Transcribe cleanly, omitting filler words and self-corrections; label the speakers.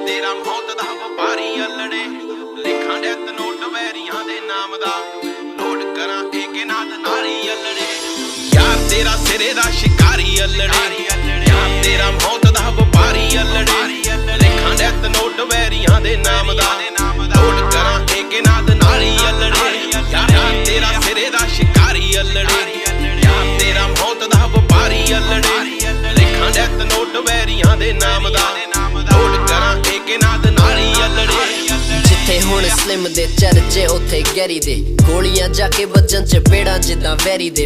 Speaker 1: ਤੇਰਾ ਮੌਤ ਦਾ ਵਪਾਰੀ ਅਲੜੇ ਲਿਖਾਂ ਡੈਥ ਨੋਟ ਵੈਰੀਆਂ ਦੇ ਨਾਮ ਦਾ ਲੋਡ ਕਰਾਂ ਏਕੇ ਨਾਦ ਨਾਲੀ ਅਲੜੇ ਯਾਰ ਤੇਰਾ ਸਿਰੇ ਦਾ ਸ਼ਿਕਾਰੀ ਅਲੜੇ ਯਾਰ ਤੇਰਾ ਮੌਤ ਦਾ ਵਪਾਰੀ ਅਲੜੇ ਲਿਖਾਂ ਡੈਥ ਨੋਟ ਵੈਰੀਆਂ ਦੇ ਨਾਮ ਦਾ ਲੋਡ ਕਰਾਂ ਏਕੇ ਨਾਦ ਨਾਲੀ ਅਲੜੇ ਯਾਰ ਤੇਰਾ ਸਿਰੇ ਦਾ ਸ਼ਿਕਾਰੀ ਅਲੜੇ ਯਾਰ ਤੇਰਾ ਮੌਤ ਦਾ ਵਪਾਰੀ ਅਲੜੇ ਲਿਖਾਂ ਡੈਥ ਨੋਟ ਵੈਰੀਆਂ ਦੇ ਨਾਮ ਦਾ ਲੋਡ ਕਰਾਂ ਏਕੇ ਨਾਦ ਨਾਲੀ ਅਲੜੇ
Speaker 2: ਜਿੱਥੇ ਹੁਣ ਸਲਿਮ ਦੇ ਚਰਚੇ ਉੱਥੇ ਗੈਰੀ ਦੇ ਗੋਲੀਆਂ ਜਾ ਕੇ ਵੱਜਣ ਚ ਪੇੜਾਂ ਜਿੱਦਾਂ ਵੈਰੀ ਦੇ